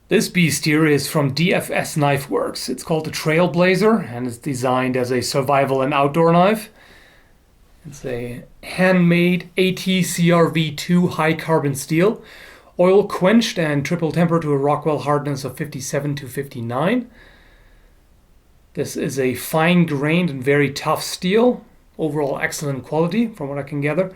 This beast here is from DFS Knifeworks. It's called the Trailblazer and it's designed as a survival and outdoor knife. It's a handmade AT-CRV2 high carbon steel, oil quenched and triple tempered to a Rockwell hardness of 57 to 59. This is a fine grained and very tough steel. Overall excellent quality from what I can gather.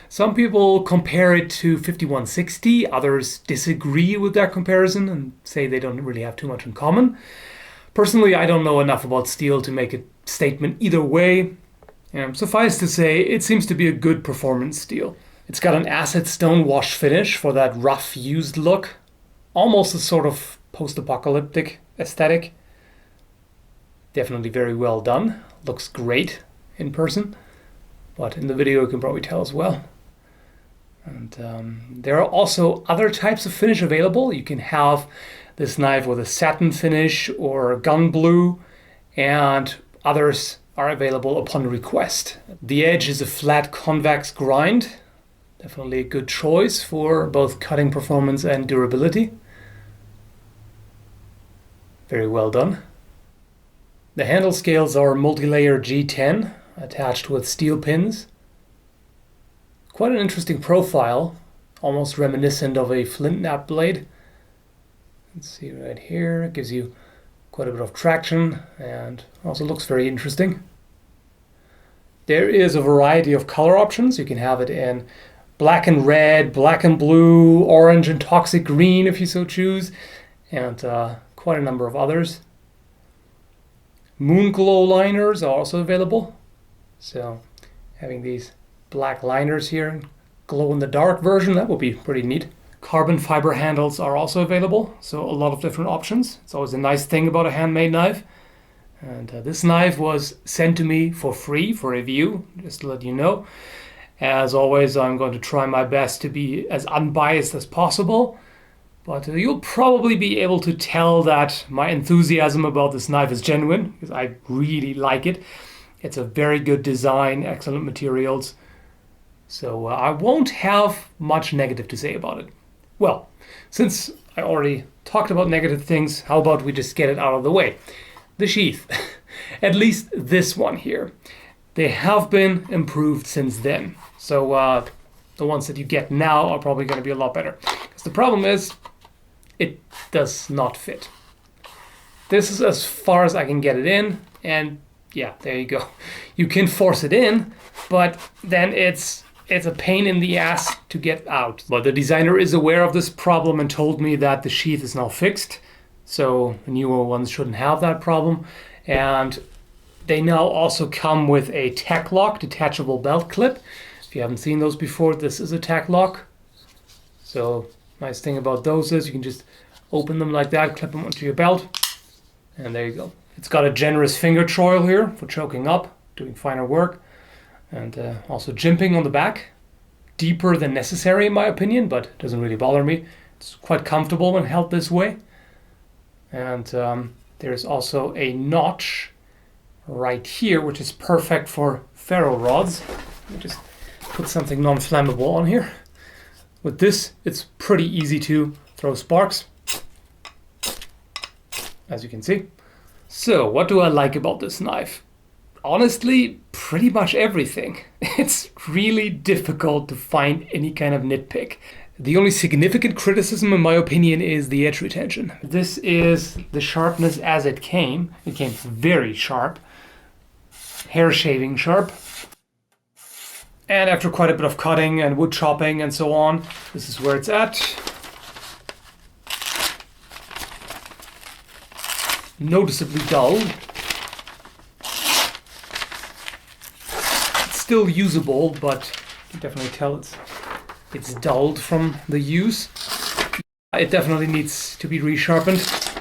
Some people compare it to 5160, others disagree with that comparison and say they don't really have too much in common. Personally, I don't know enough about steel to make a statement either way. Suffice to say, it seems to be a good performance steel. It's got an acid stone wash finish for that rough used look, almost a sort of post-apocalyptic aesthetic. Definitely very well done, looks great in person, but in the video you can probably tell as well. And there are also other types of finish available. You can have this knife with a satin finish or gun blue, and others are available upon request. The edge is a flat convex grind. Definitely a good choice for both cutting performance and durability. Very well done. The handle scales are multi-layer G10 attached with steel pins. Quite an interesting profile, almost reminiscent of a flint knap blade. Let's see right here, it gives you quite a bit of traction and also looks very interesting. There is a variety of color options. You can have it in black and red, black and blue, orange and toxic green if you so choose, and quite a number of others. Moon glow liners are also available. So having these black liners here, glow in the dark version, that would be pretty neat. Carbon fiber handles are also available, so a lot of different options. It's always a nice thing about a handmade knife. And this knife was sent to me for free for review, just to let you know. As always, I'm going to try my best to be as unbiased as possible, but you'll probably be able to tell that my enthusiasm about this knife is genuine, because I really like it. It's a very good design, excellent materials. So I won't have much negative to say about it. Well, since I already talked about negative things, how about we just get it out of the way? The sheath, at least this one here. They have been improved since then. So the ones that you get now are probably going to be a lot better. Because the problem is, it does not fit. This is as far as I can get it in, and yeah, there you go. You can force it in, but then it's a pain in the ass to get out. But the designer is aware of this problem and told me that the sheath is now fixed, so the newer ones shouldn't have that problem. And they now also come with a Teklok detachable belt clip. If you haven't seen those before, this is a Teklok. So nice thing about those is you can just open them like that, clip them onto your belt, and there you go. It's got a generous finger choil here for choking up, doing finer work. And also jimping on the back, deeper than necessary in my opinion, but it doesn't really bother me. It's quite comfortable when held this way. And there's also a notch right here, which is perfect for ferro rods. Let me just put something non-flammable on here. With this, it's pretty easy to throw sparks, as you can see. So what do I like about this knife? Honestly, pretty much everything. It's really difficult to find any kind of nitpick. The only significant criticism in my opinion is the edge retention. This is the sharpness as it came. It came very sharp, hair shaving sharp. And after quite a bit of cutting and wood chopping and so on, this is where it's at. Noticeably dull. Still usable, but you can definitely tell it's dulled from the use. It definitely needs to be resharpened.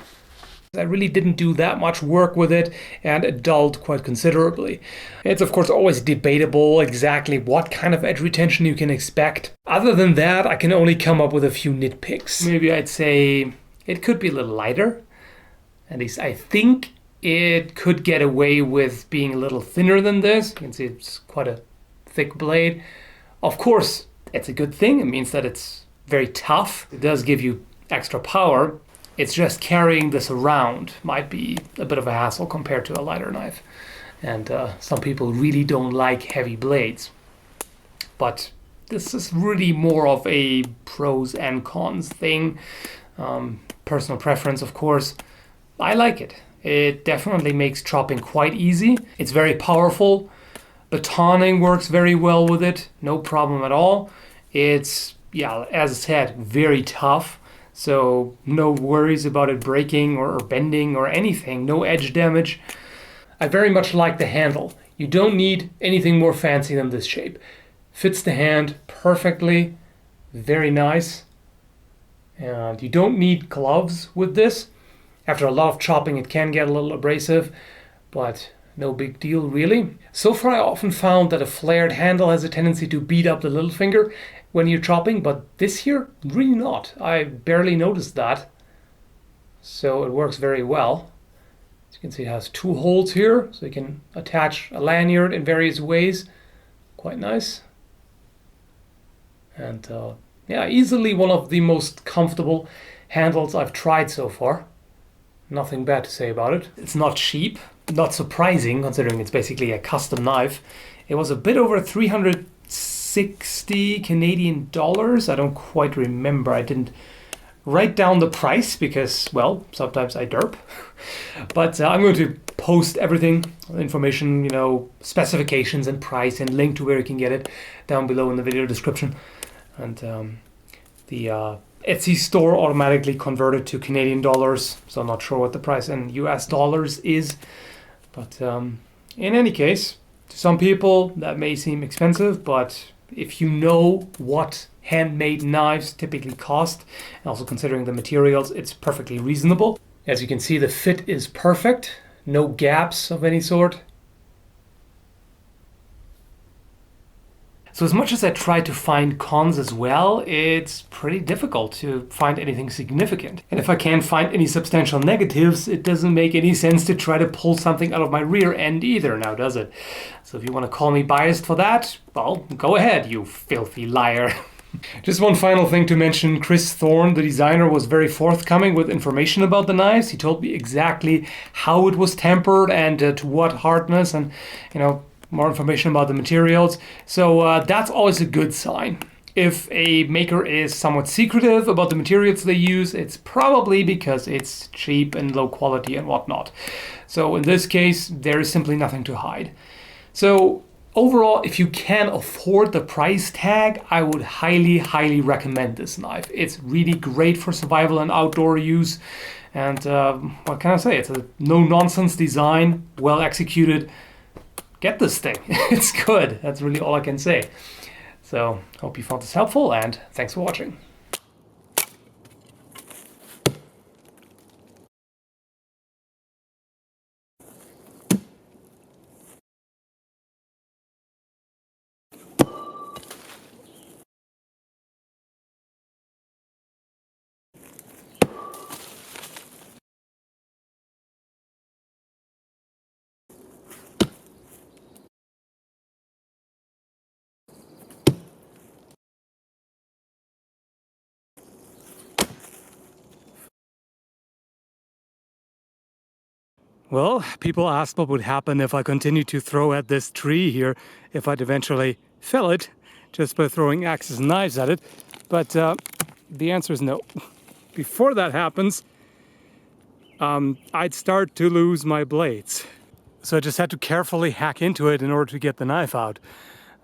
I really didn't do that much work with it, and it dulled quite considerably. It's of course always debatable exactly what kind of edge retention you can expect. Other than that, I can only come up with a few nitpicks. Maybe I'd say it could be a little lighter. At least I think it could get away with being a little thinner than this. You can see it's quite a thick blade. Of course, it's a good thing. It means that it's very tough. It does give you extra power. It's just carrying this around might be a bit of a hassle compared to a lighter knife. And some people really don't like heavy blades. But this is really more of a pros and cons thing. Personal preference, of course. I like it. It definitely makes chopping quite easy. It's very powerful. Batoning works very well with it. No problem at all. It's, yeah, as I said, very tough. So no worries about it breaking or bending or anything. No edge damage. I very much like the handle. You don't need anything more fancy than this shape. Fits the hand perfectly. Very nice. And you don't need gloves with this. After a lot of chopping, it can get a little abrasive, but no big deal really. So far, I often found that a flared handle has a tendency to beat up the little finger when you're chopping, but this here, really not. I barely noticed that. So it works very well. As you can see, it has 2 holes here, so you can attach a lanyard in various ways. Quite nice. And yeah, easily one of the most comfortable handles I've tried so far. Nothing bad to say about it. It's not cheap, not surprising considering it's basically a custom knife. It was a bit over 360 Canadian dollars. I don't quite remember. I didn't write down the price because, well, sometimes I derp. But I'm going to post everything, information, specifications and price and link to where you can get it down below in the video description. And the Etsy store automatically converted to Canadian dollars, so I'm not sure what the price in US dollars is. But in any case, to some people that may seem expensive, but if you know what handmade knives typically cost, and also considering the materials, it's perfectly reasonable. As you can see, the fit is perfect, no gaps of any sort. So as much as I try to find cons as well, it's pretty difficult to find anything significant. And if I can't find any substantial negatives, it doesn't make any sense to try to pull something out of my rear end either, now does it? So if you want to call me biased for that, well, go ahead, you filthy liar. Just one final thing to mention. Chris Thorne, the designer, was very forthcoming with information about the knives. He told me exactly how it was tempered and to what hardness, and more information about the materials. So that's always a good sign. If a maker is somewhat secretive about the materials they use, it's probably because it's cheap and low quality and whatnot. So in this case, there is simply nothing to hide. So overall, if you can afford the price tag, I would highly, highly recommend this knife. It's really great for survival and outdoor use. And what can I say? It's a no-nonsense design, well executed. Get this thing. It's good. That's really all I can say. So, hope you found this helpful, and thanks for watching. Well, people asked what would happen if I continued to throw at this tree here, if I'd eventually fell it just by throwing axes and knives at it. But the answer is no. Before that happens, I'd start to lose my blades. So I just had to carefully hack into it in order to get the knife out.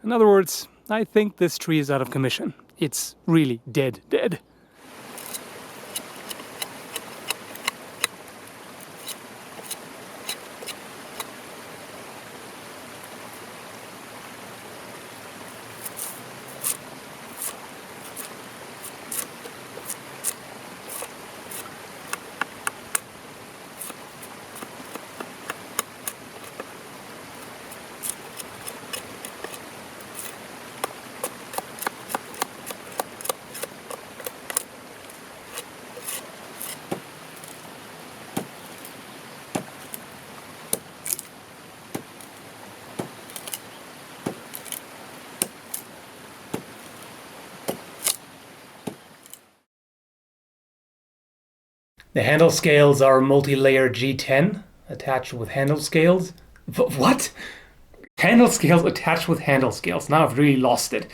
In other words, I think this tree is out of commission. It's really dead. The handle scales are multi-layer G10 attached with handle scales. What? Handle scales attached with handle scales. Now I've really lost it.